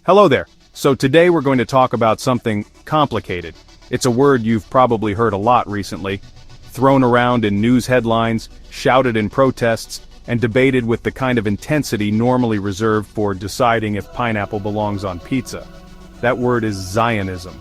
Hello there. So today we're going to talk about something complicated. It's a word you've probably heard a lot recently, thrown around in news headlines, shouted in protests, and debated with the kind of intensity normally reserved for deciding if pineapple belongs on pizza. That word is Zionism.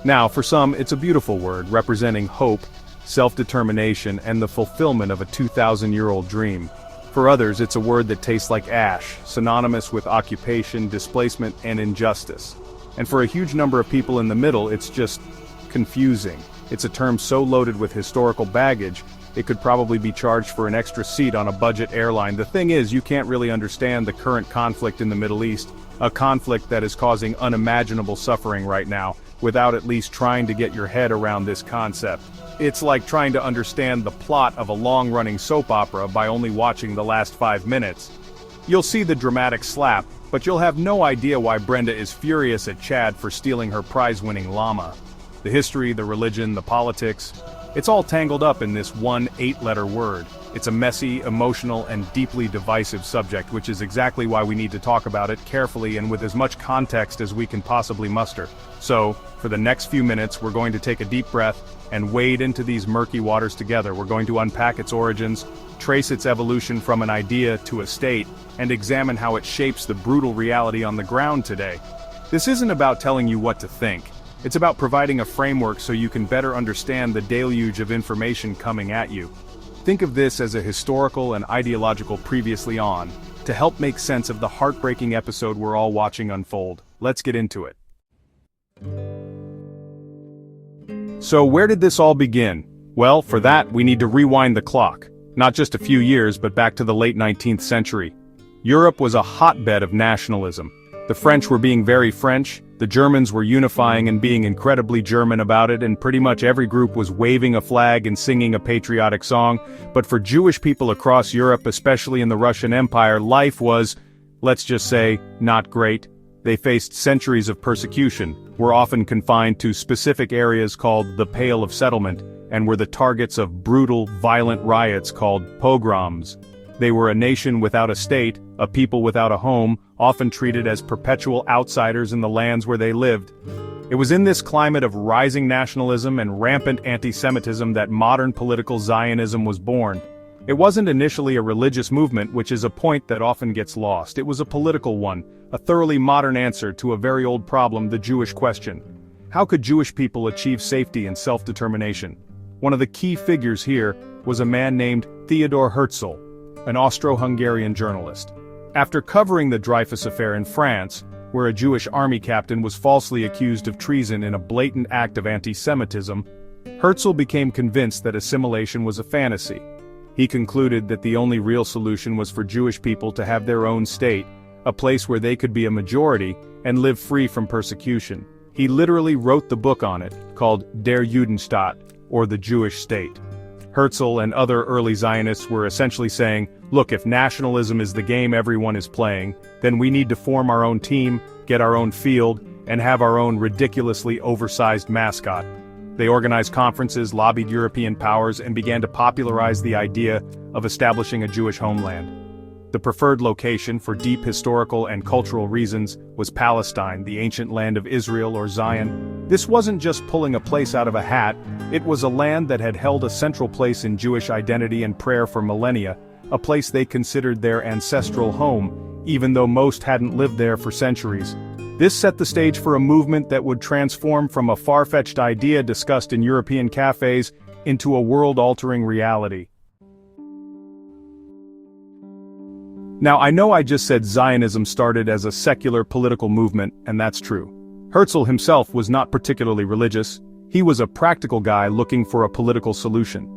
Now, for some, it's a beautiful word representing hope, self-determination, and the fulfillment of a 2,000-year-old dream. For others, it's a word that tastes like ash, synonymous with occupation, displacement, and injustice. And for a huge number of people in the middle, it's just confusing. It's a term so loaded with historical baggage, it could probably be charged for an extra seat on a budget airline. The thing is, you can't really understand the current conflict in the Middle East, a conflict that is causing unimaginable suffering right now, without at least trying to get your head around this concept. It's like trying to understand the plot of a long-running soap opera by only watching the last 5 minutes. You'll see the dramatic slap, but you'll have no idea why Brenda is furious at Chad for stealing her prize-winning llama. The history, the religion, the politics, it's all tangled up in this one 8-letter word. It's a messy, emotional, and deeply divisive subject, which is exactly why we need to talk about it carefully and with as much context as we can possibly muster. So, for the next few minutes, we're going to take a deep breath and wade into these murky waters together. We're going to unpack its origins, trace its evolution from an idea to a state, and examine how it shapes the brutal reality on the ground today. This isn't about telling you what to think. It's about providing a framework so you can better understand the deluge of information coming at you. Think of this as a historical and ideological previously on, to help make sense of the heartbreaking episode we're all watching unfold. Let's get into it. So where did this all begin? Well, for that, we need to rewind the clock. Not just a few years, but back to the late 19th century. Europe was a hotbed of nationalism. The French were being very French, the Germans were unifying and being incredibly German about it, and pretty much every group was waving a flag and singing a patriotic song. But for Jewish people across Europe, especially in the Russian Empire, life was, let's just say, not great. They faced centuries of persecution, were often confined to specific areas called the Pale of Settlement, and were the targets of brutal, violent riots called pogroms. They were a nation without a state, a people without a home, often treated as perpetual outsiders in the lands where they lived. It was in this climate of rising nationalism and rampant anti-Semitism that modern political Zionism was born. It wasn't initially a religious movement, which is a point that often gets lost. It was a political one, a thoroughly modern answer to a very old problem, the Jewish question. How could Jewish people achieve safety and self-determination? One of the key figures here was a man named Theodor Herzl, an Austro-Hungarian journalist. After covering the Dreyfus affair in France, where a Jewish army captain was falsely accused of treason in a blatant act of anti-Semitism, Herzl became convinced that assimilation was a fantasy. He concluded that the only real solution was for Jewish people to have their own state, a place where they could be a majority and live free from persecution. He literally wrote the book on it, called Der Judenstaat, or the Jewish State. Herzl and other early Zionists were essentially saying, look, if nationalism is the game everyone is playing, then we need to form our own team, get our own field, and have our own ridiculously oversized mascot. They organized conferences, lobbied European powers, and began to popularize the idea of establishing a Jewish homeland. The preferred location for deep historical and cultural reasons was Palestine, the ancient land of Israel or Zion. This wasn't just pulling a place out of a hat, it was a land that had held a central place in Jewish identity and prayer for millennia, a place they considered their ancestral home, even though most hadn't lived there for centuries. This set the stage for a movement that would transform from a far-fetched idea discussed in European cafes into a world-altering reality. Now, I know I just said Zionism started as a secular political movement, and that's true. Herzl himself was not particularly religious. He was a practical guy looking for a political solution.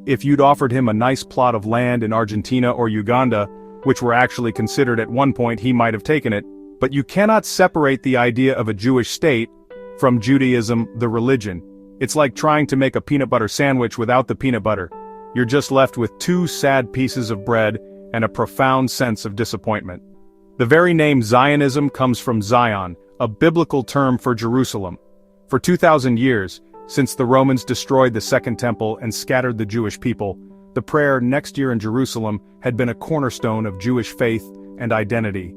If you'd offered him a nice plot of land in Argentina or Uganda, which were actually considered at one point, he might have taken it. But you cannot separate the idea of a Jewish state from Judaism, the religion. It's like trying to make a peanut butter sandwich without the peanut butter. You're just left with two sad pieces of bread and a profound sense of disappointment. The very name Zionism comes from Zion, a biblical term for Jerusalem. For 2,000 years, since the Romans destroyed the Second Temple and scattered the Jewish people, the prayer "next year in Jerusalem" had been a cornerstone of Jewish faith and identity.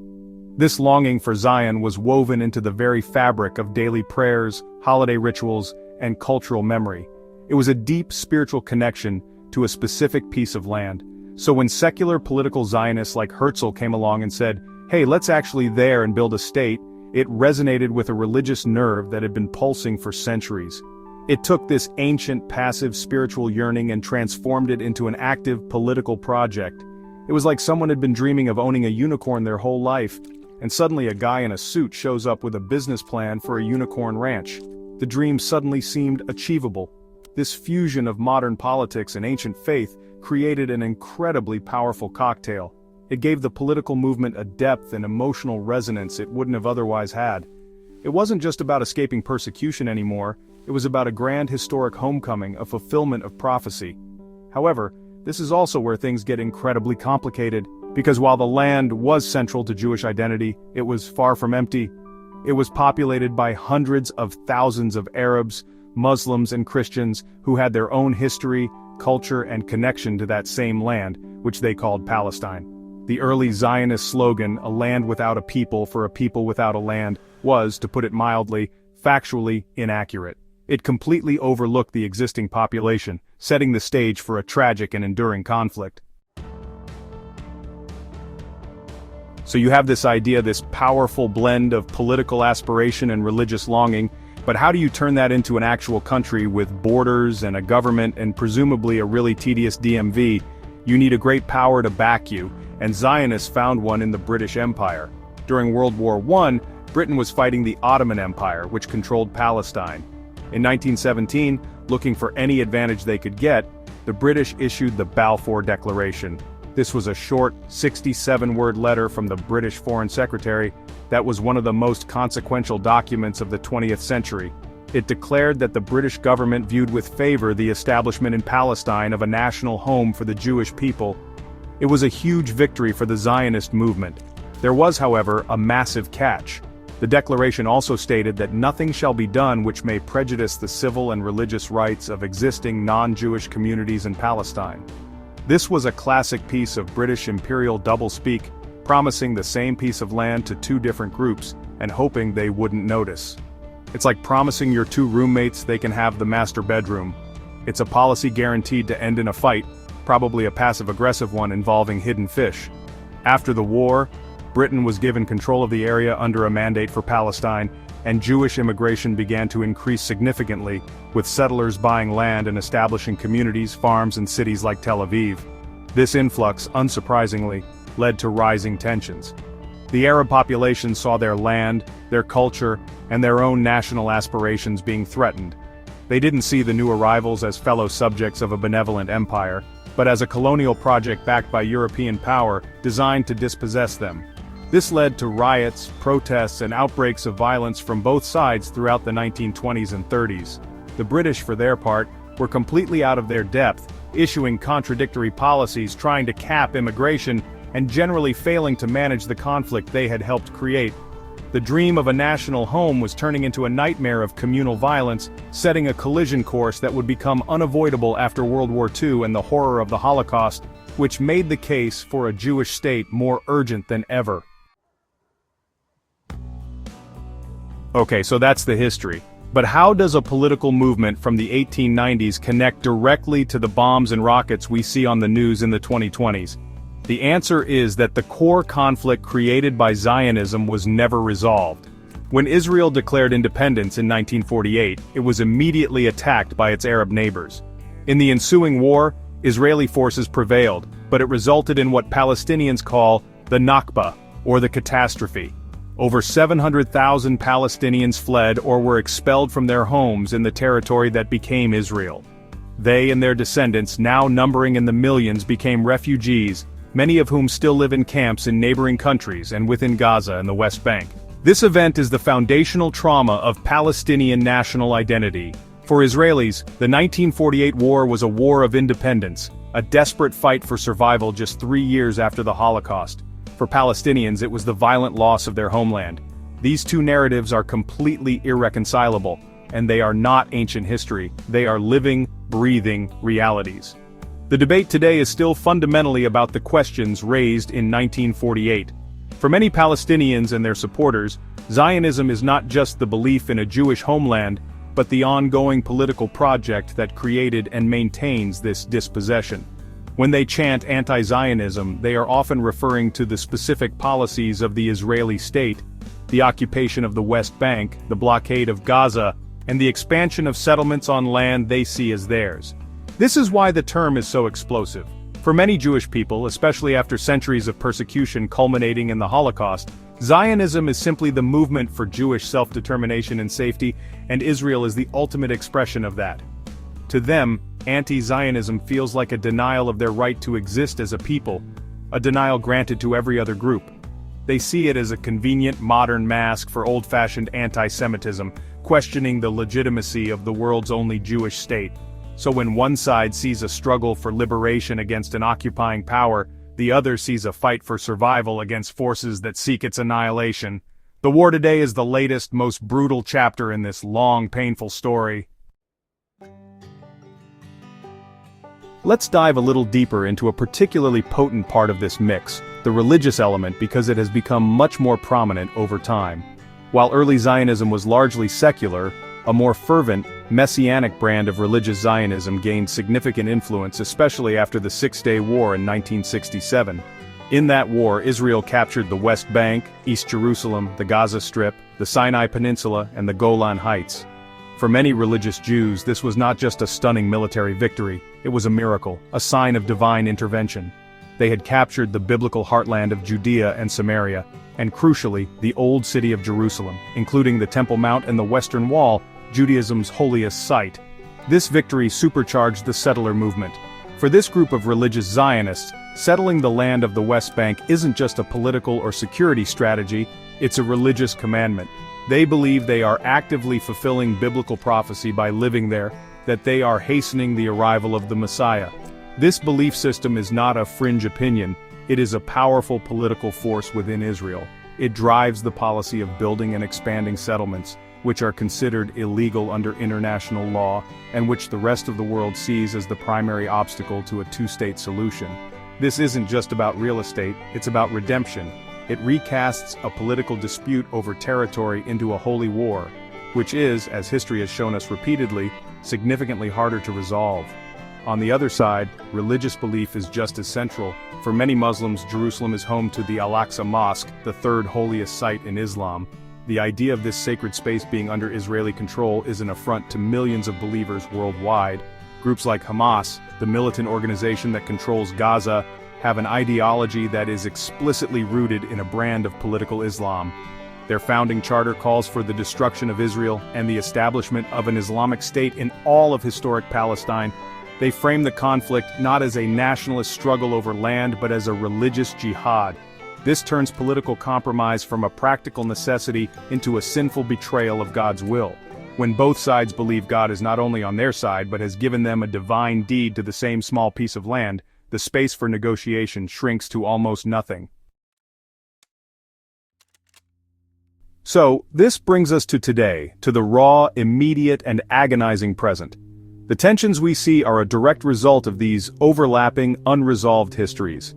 This longing for Zion was woven into the very fabric of daily prayers, holiday rituals, and cultural memory. It was a deep spiritual connection to a specific piece of land. So when secular political Zionists like Herzl came along and said, "Hey, let's actually there and build a state," it resonated with a religious nerve that had been pulsing for centuries. It took this ancient, passive spiritual yearning and transformed it into an active political project. It was like someone had been dreaming of owning a unicorn their whole life, and suddenly a guy in a suit shows up with a business plan for a unicorn ranch. The dream suddenly seemed achievable. This fusion of modern politics and ancient faith created an incredibly powerful cocktail. It gave the political movement a depth and emotional resonance it wouldn't have otherwise had. It wasn't just about escaping persecution anymore, it was about a grand historic homecoming, a fulfillment of prophecy. However, this is also where things get incredibly complicated, because while the land was central to Jewish identity, it was far from empty. It was populated by hundreds of thousands of Arabs, Muslims and Christians who had their own history, culture and connection to that same land, which they called Palestine. The early Zionist slogan, "A land without a people for a people without a land," was, to put it mildly, factually inaccurate. It completely overlooked the existing population, setting the stage for a tragic and enduring conflict. So you have this idea, this powerful blend of political aspiration and religious longing, but how do you turn that into an actual country with borders and a government and presumably a really tedious DMV? You need a great power to back you, and Zionists found one in the British Empire. During World War I, Britain was fighting the Ottoman Empire, which controlled Palestine. In 1917, looking for any advantage they could get, the British issued the Balfour Declaration. This was a short, 67-word letter from the British Foreign Secretary that was one of the most consequential documents of the 20th century. It declared that the British government viewed with favor the establishment in Palestine of a national home for the Jewish people. It was a huge victory for the Zionist movement. There was, however, a massive catch. The declaration also stated that nothing shall be done which may prejudice the civil and religious rights of existing non-Jewish communities in Palestine. This was a classic piece of British imperial doublespeak, promising the same piece of land to two different groups, and hoping they wouldn't notice. It's like promising your two roommates they can have the master bedroom. It's a policy guaranteed to end in a fight, probably a passive-aggressive one involving hidden fish. After the war, Britain was given control of the area under a mandate for Palestine, and Jewish immigration began to increase significantly, with settlers buying land and establishing communities, farms and cities like Tel Aviv. This influx, unsurprisingly, led to rising tensions. The Arab population saw their land, their culture, and their own national aspirations being threatened. They didn't see the new arrivals as fellow subjects of a benevolent empire, but as a colonial project backed by European power designed to dispossess them. This led to riots, protests, and outbreaks of violence from both sides throughout the 1920s and 30s. The British, for their part, were completely out of their depth, issuing contradictory policies trying to cap immigration and generally failing to manage the conflict they had helped create. The dream of a national home was turning into a nightmare of communal violence, setting a collision course that would become unavoidable after World War II and the horror of the Holocaust, which made the case for a Jewish state more urgent than ever. Okay, so that's the history. But how does a political movement from the 1890s connect directly to the bombs and rockets we see on the news in the 2020s? The answer is that the core conflict created by Zionism was never resolved. When Israel declared independence in 1948, it was immediately attacked by its Arab neighbors. In the ensuing war, Israeli forces prevailed, but it resulted in what Palestinians call the Nakba, or the catastrophe. Over 700,000 Palestinians fled or were expelled from their homes in the territory that became Israel. They and their descendants, now numbering in the millions, became refugees, many of whom still live in camps in neighboring countries and within Gaza and the West Bank. This event is the foundational trauma of Palestinian national identity. For Israelis, the 1948 war was a war of independence, a desperate fight for survival just 3 years after the Holocaust. For Palestinians, it was the violent loss of their homeland. These two narratives are completely irreconcilable, and they are not ancient history, they are living, breathing realities. The debate today is still fundamentally about the questions raised in 1948. For many Palestinians and their supporters, Zionism is not just the belief in a Jewish homeland, but the ongoing political project that created and maintains this dispossession. When they chant anti-Zionism, they are often referring to the specific policies of the Israeli state, the occupation of the West Bank, the blockade of Gaza, and the expansion of settlements on land they see as theirs. This is why the term is so explosive. For many Jewish people, especially after centuries of persecution culminating in the Holocaust, Zionism is simply the movement for Jewish self-determination and safety, and Israel is the ultimate expression of that. To them, anti-Zionism feels like a denial of their right to exist as a people, a denial granted to every other group. They see it as a convenient modern mask for old-fashioned anti-Semitism, questioning the legitimacy of the world's only Jewish state. So when one side sees a struggle for liberation against an occupying power, the other sees a fight for survival against forces that seek its annihilation. The war today is the latest, most brutal chapter in this long, painful story. Let's dive a little deeper into a particularly potent part of this mix, the religious element, because it has become much more prominent over time. While early Zionism was largely secular, a more fervent, messianic brand of religious Zionism gained significant influence, especially after the Six-Day War in 1967. In that war, Israel captured the West Bank, East Jerusalem, the Gaza Strip, the Sinai Peninsula, and the Golan Heights. For many religious Jews, this was not just a stunning military victory, it was a miracle, a sign of divine intervention. They had captured the biblical heartland of Judea and Samaria, and crucially, the Old City of Jerusalem, including the Temple Mount and the Western Wall, Judaism's holiest site. This victory supercharged the settler movement. For this group of religious Zionists, settling the land of the West Bank isn't just a political or security strategy, it's a religious commandment. They believe they are actively fulfilling biblical prophecy by living there, that they are hastening the arrival of the Messiah. This belief system is not a fringe opinion, it is a powerful political force within Israel. It drives the policy of building and expanding settlements, which are considered illegal under international law, and which the rest of the world sees as the primary obstacle to a two-state solution. This isn't just about real estate, it's about redemption. It recasts a political dispute over territory into a holy war, which is, as history has shown us repeatedly, significantly harder to resolve. On the other side, religious belief is just as central. For many Muslims, Jerusalem is home to the Al-Aqsa Mosque, the third holiest site in Islam. The idea of this sacred space being under Israeli control is an affront to millions of believers worldwide. Groups like Hamas, the militant organization that controls Gaza, have an ideology that is explicitly rooted in a brand of political Islam. Their founding charter calls for the destruction of Israel and the establishment of an Islamic state in all of historic Palestine. They frame the conflict not as a nationalist struggle over land but as a religious jihad. This turns political compromise from a practical necessity into a sinful betrayal of God's will. When both sides believe God is not only on their side but has given them a divine deed to the same small piece of land, the space for negotiation shrinks to almost nothing. So, this brings us to today, to the raw, immediate, and agonizing present. The tensions we see are a direct result of these overlapping, unresolved histories.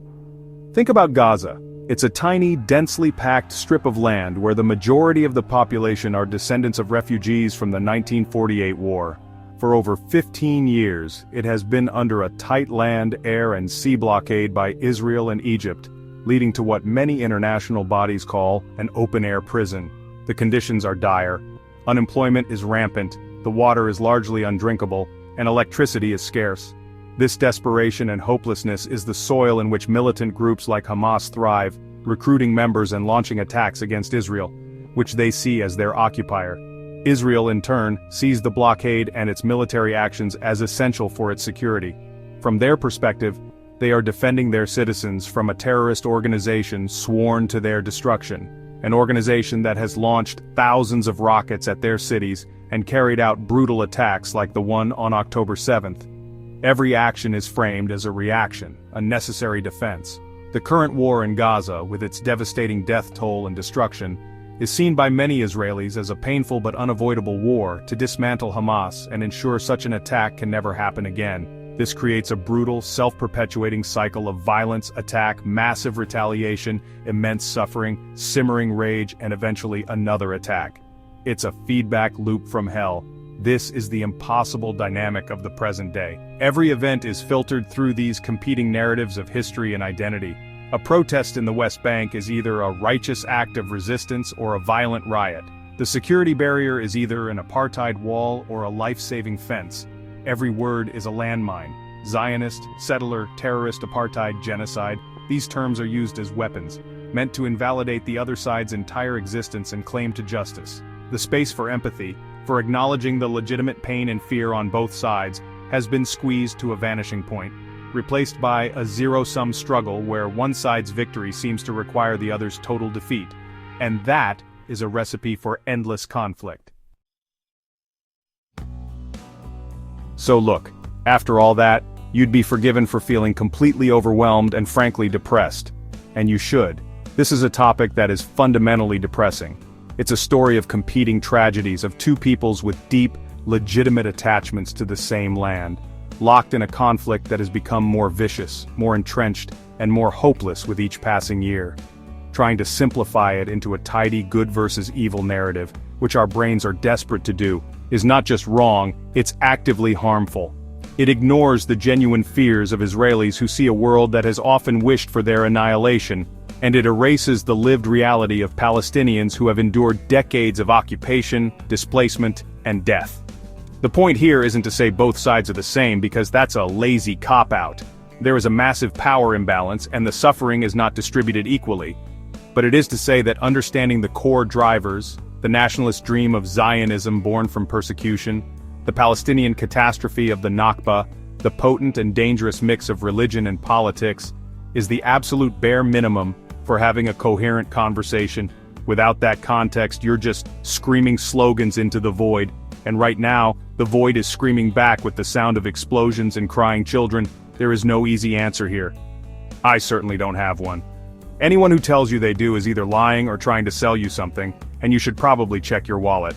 Think about Gaza. It's a tiny, densely packed strip of land where the majority of the population are descendants of refugees from the 1948 war. For over 15 years, it has been under a tight land, air, and sea blockade by Israel and Egypt, leading to what many international bodies call an open-air prison. The conditions are dire. Unemployment is rampant, the water is largely undrinkable, and electricity is scarce. This desperation and hopelessness is the soil in which militant groups like Hamas thrive, recruiting members and launching attacks against Israel, which they see as their occupier. Israel, in turn, sees the blockade and its military actions as essential for its security. From their perspective, they are defending their citizens from a terrorist organization sworn to their destruction, an organization that has launched thousands of rockets at their cities and carried out brutal attacks like the one on October 7th. Every action is framed as a reaction, a necessary defense. The current war in Gaza, with its devastating death toll and destruction, is seen by many Israelis as a painful but unavoidable war to dismantle Hamas and ensure such an attack can never happen again. This creates a brutal, self-perpetuating cycle of violence, attack, massive retaliation, immense suffering, simmering rage, and eventually another attack. It's a feedback loop from hell. This is the impossible dynamic of the present day. Every event is filtered through these competing narratives of history and identity. A protest in the West Bank is either a righteous act of resistance or a violent riot. The security barrier is either an apartheid wall or a life-saving fence. Every word is a landmine. Zionist, settler, terrorist, apartheid, genocide, these terms are used as weapons, meant to invalidate the other side's entire existence and claim to justice. The space for empathy, for acknowledging the legitimate pain and fear on both sides, has been squeezed to a vanishing point, replaced by a zero-sum struggle where one side's victory seems to require the other's total defeat. And that is a recipe for endless conflict. So look, after all that, you'd be forgiven for feeling completely overwhelmed and frankly depressed. And you should. This is a topic that is fundamentally depressing. It's a story of competing tragedies of two peoples with deep, legitimate attachments to the same land, locked in a conflict that has become more vicious, more entrenched, and more hopeless with each passing year. Trying to simplify it into a tidy good versus evil narrative, which our brains are desperate to do, is not just wrong, it's actively harmful. It ignores the genuine fears of Israelis who see a world that has often wished for their annihilation, and it erases the lived reality of Palestinians who have endured decades of occupation, displacement, and death. The point here isn't to say both sides are the same because that's a lazy cop-out. There is a massive power imbalance and the suffering is not distributed equally. But it is to say that understanding the core drivers, the nationalist dream of Zionism born from persecution, the Palestinian catastrophe of the Nakba, the potent and dangerous mix of religion and politics, is the absolute bare minimum for having a coherent conversation. Without that context, you're just screaming slogans into the void, and right now, the void is screaming back with the sound of explosions and crying children. There is no easy answer here. I certainly don't have one. Anyone who tells you they do is either lying or trying to sell you something, and you should probably check your wallet.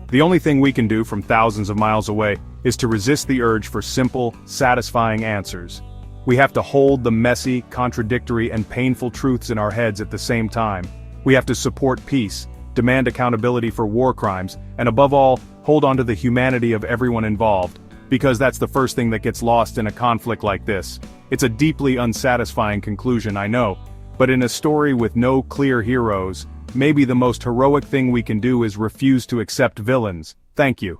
The only thing we can do from thousands of miles away is to resist the urge for simple, satisfying answers. We have to hold the messy, contradictory, and painful truths in our heads at the same time. We have to support peace, demand accountability for war crimes, and above all, hold on to the humanity of everyone involved, because that's the first thing that gets lost in a conflict like this. It's a deeply unsatisfying conclusion, I know, but in a story with no clear heroes, maybe the most heroic thing we can do is refuse to accept villains. Thank you.